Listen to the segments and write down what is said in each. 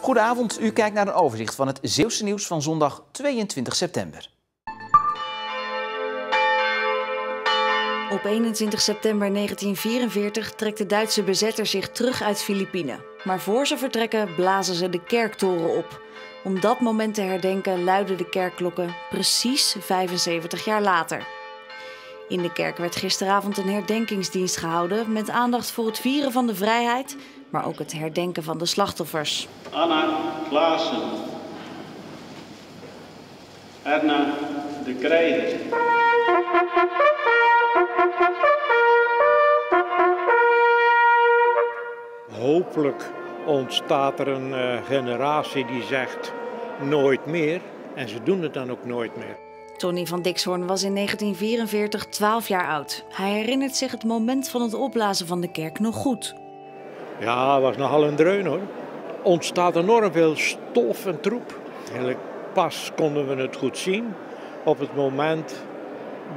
Goedenavond, u kijkt naar een overzicht van het Zeeuwse nieuws van zondag 22 september. Op 21 september 1944 trekt de Duitse bezetter zich terug uit Filipijnen. Maar voor ze vertrekken blazen ze de kerktoren op. Om dat moment te herdenken luiden de kerkklokken precies 75 jaar later. In de kerk werd gisteravond een herdenkingsdienst gehouden met aandacht voor het vieren van de vrijheid, maar ook het herdenken van de slachtoffers. Anna Klaassen, Erna de Krijger. Hopelijk ontstaat er een generatie die zegt nooit meer en ze doen het dan ook nooit meer. Tony van Dixhoorn was in 1944 12 jaar oud. Hij herinnert zich het moment van het opblazen van de kerk nog goed. Ja, het was nogal een dreun hoor. Ontstaat enorm veel stof en troep. Eigenlijk pas konden we het goed zien op het moment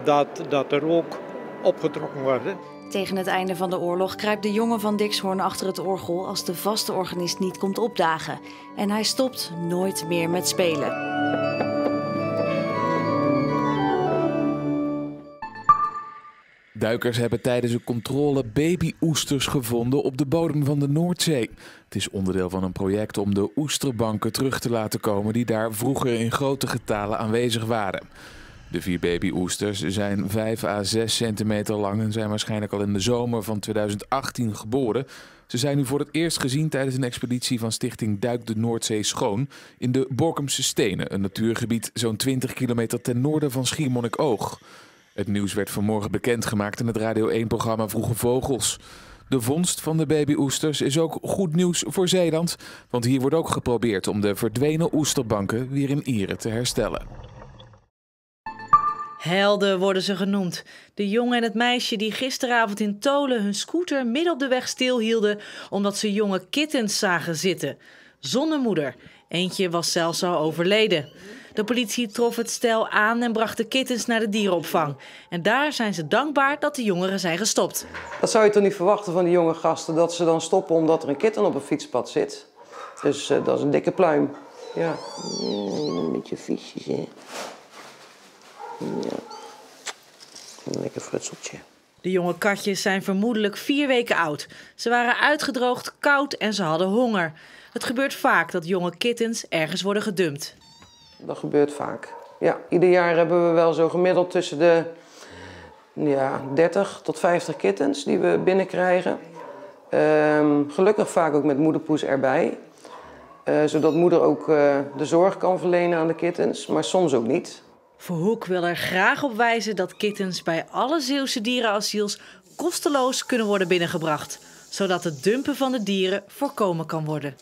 dat er ook opgetrokken was. Hè. Tegen het einde van de oorlog kruipt de jongen van Dixhoorn achter het orgel als de vaste organist niet komt opdagen. En hij stopt nooit meer met spelen. Duikers hebben tijdens een controle babyoesters gevonden op de bodem van de Noordzee. Het is onderdeel van een project om de oesterbanken terug te laten komen die daar vroeger in grote getalen aanwezig waren. De 4 babyoesters zijn 5 à 6 centimeter lang en zijn waarschijnlijk al in de zomer van 2018 geboren. Ze zijn nu voor het eerst gezien tijdens een expeditie van Stichting Duik de Noordzee Schoon in de Borkumse Stenen, een natuurgebied zo'n 20 kilometer ten noorden van Schiermonnikoog. Het nieuws werd vanmorgen bekendgemaakt in het Radio 1-programma Vroege Vogels. De vondst van de babyoesters is ook goed nieuws voor Zeeland, want hier wordt ook geprobeerd om de verdwenen oesterbanken weer in Ieren te herstellen. Helden worden ze genoemd. De jongen en het meisje die gisteravond in Tolen hun scooter midden op de weg stilhielden omdat ze jonge kittens zagen zitten. Zonder moeder. Eentje was zelfs al overleden. De politie trof het stel aan en bracht de kittens naar de dierenopvang. En daar zijn ze dankbaar dat de jongeren zijn gestopt. Dat zou je toch niet verwachten van die jonge gasten, dat ze dan stoppen omdat er een kitten op een fietspad zit. Dus dat is een dikke pluim. Ja, een beetje viesjes, hè. Ja, een lekker frutseltje. De jonge katjes zijn vermoedelijk 4 weken oud. Ze waren uitgedroogd, koud en ze hadden honger. Het gebeurt vaak dat jonge kittens ergens worden gedumpt. Dat gebeurt vaak. Ja, ieder jaar hebben we wel zo gemiddeld tussen de 30 tot 50 kittens die we binnenkrijgen. Gelukkig vaak ook met moederpoes erbij. Zodat moeder ook de zorg kan verlenen aan de kittens, maar soms ook niet. Verhoek wil er graag op wijzen dat kittens bij alle Zeeuwse dierenasiels kosteloos kunnen worden binnengebracht, zodat het dumpen van de dieren voorkomen kan worden.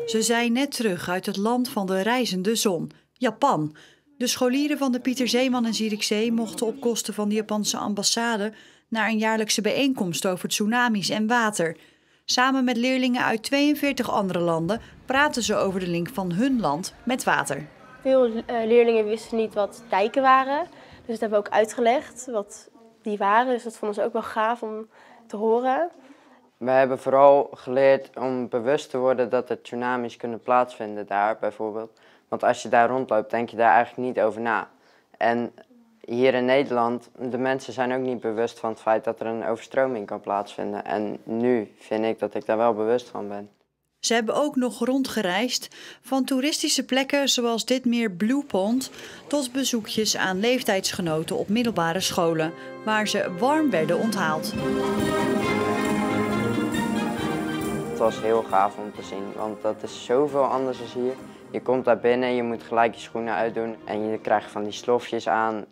Ze zijn net terug uit het land van de reizende zon, Japan. De scholieren van de Pieter Zeeman en Zierikzee mochten op kosten van de Japanse ambassade naar een jaarlijkse bijeenkomst over tsunamis en water. Samen met leerlingen uit 42 andere landen praten ze over de link van hun land met water. Veel leerlingen wisten niet wat dijken waren, dus dat hebben we ook uitgelegd wat die waren. Dus dat vonden ze ook wel gaaf om te horen. We hebben vooral geleerd om bewust te worden dat er tsunamis kunnen plaatsvinden daar bijvoorbeeld. Want als je daar rondloopt, denk je daar eigenlijk niet over na. En hier in Nederland, de mensen zijn ook niet bewust van het feit dat er een overstroming kan plaatsvinden. En nu vind ik dat ik daar wel bewust van ben. Ze hebben ook nog rondgereisd, van toeristische plekken zoals dit meer Blue Pond tot bezoekjes aan leeftijdsgenoten op middelbare scholen, waar ze warm werden onthaald. Het was heel gaaf om te zien, want dat is zoveel anders dan hier. Je komt daar binnen, je moet gelijk je schoenen uitdoen en je krijgt van die slofjes aan.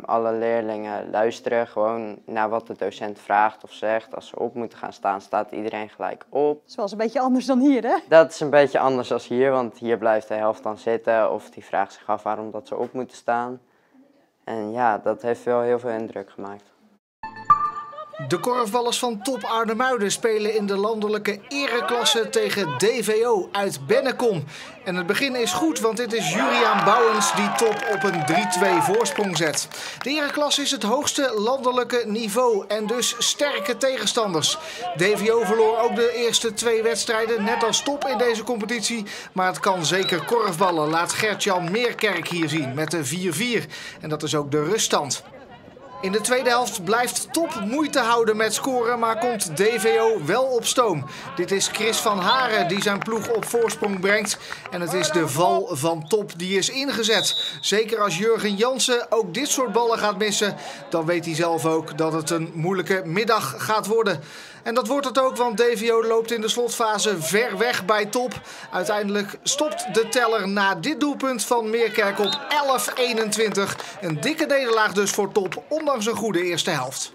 Alle leerlingen luisteren gewoon naar wat de docent vraagt of zegt. Als ze op moeten gaan staan, staat iedereen gelijk op. Dat is wel eens een beetje anders dan hier, hè? Dat is een beetje anders dan hier, want hier blijft de helft dan zitten of die vraagt zich af waarom dat ze op moeten staan. En ja, dat heeft wel heel veel indruk gemaakt. De korfballers van Top Arnhemuiden spelen in de landelijke ereklasse tegen DVO uit Bennekom. En het begin is goed, want dit is Juriaan Bouwens die Top op een 3-2 voorsprong zet. De ereklasse is het hoogste landelijke niveau en dus sterke tegenstanders. DVO verloor ook de eerste 2 wedstrijden, net als Top in deze competitie. Maar het kan zeker korfballen, laat Gert-Jan Meerkerk hier zien met de 4-4. En dat is ook de ruststand. In de tweede helft blijft Top moeite houden met scoren, maar komt DVO wel op stoom. Dit is Chris van Haren die zijn ploeg op voorsprong brengt. En het is de val van Top die is ingezet. Zeker als Jurgen Jansen ook dit soort ballen gaat missen, dan weet hij zelf ook dat het een moeilijke middag gaat worden. En dat wordt het ook, want DVO loopt in de slotfase ver weg bij Top. Uiteindelijk stopt de teller na dit doelpunt van Meerkerk op 11-21. Een dikke nederlaag dus voor Top, ondanks een goede eerste helft.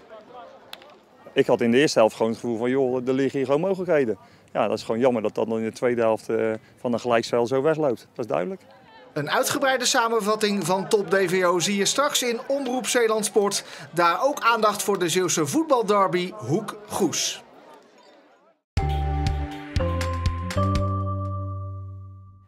Ik had in de eerste helft gewoon het gevoel van, joh, er liggen hier gewoon mogelijkheden. Ja, dat is gewoon jammer dat dat dan in de tweede helft van een gelijkspel zo wegloopt. Dat is duidelijk. Een uitgebreide samenvatting van Top DVO zie je straks in Omroep Zeeland Sport. Daar ook aandacht voor de Zeeuwse voetbalderby Hoek-Goes.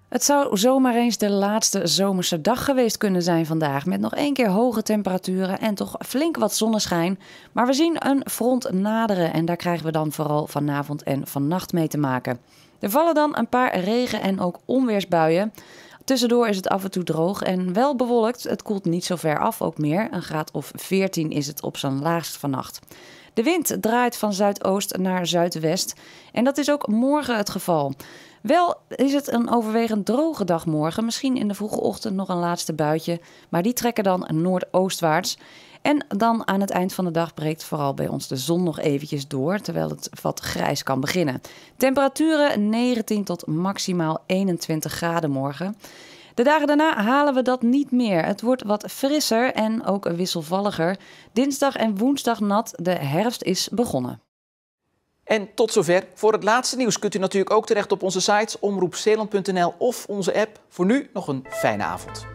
Het zou zomaar eens de laatste zomerse dag geweest kunnen zijn vandaag. Met nog 1 keer hoge temperaturen en toch flink wat zonneschijn. Maar we zien een front naderen en daar krijgen we dan vooral vanavond en vannacht mee te maken. Er vallen dan een paar regen- en ook onweersbuien. Tussendoor is het af en toe droog en wel bewolkt. Het koelt niet zo ver af ook meer. Een graad of 14 is het op zijn laagst vannacht. De wind draait van zuidoost naar zuidwest. En dat is ook morgen het geval. Wel is het een overwegend droge dag morgen. Misschien in de vroege ochtend nog een laatste buitje. Maar die trekken dan noordoostwaarts. En dan aan het eind van de dag breekt vooral bij ons de zon nog eventjes door, terwijl het wat grijs kan beginnen. Temperaturen 19 tot maximaal 21 graden morgen. De dagen daarna halen we dat niet meer. Het wordt wat frisser en ook wisselvalliger. Dinsdag en woensdag nat. De herfst is begonnen. En tot zover. Voor het laatste nieuws kunt u natuurlijk ook terecht op onze sites omroepzeeland.nl of onze app. Voor nu nog een fijne avond.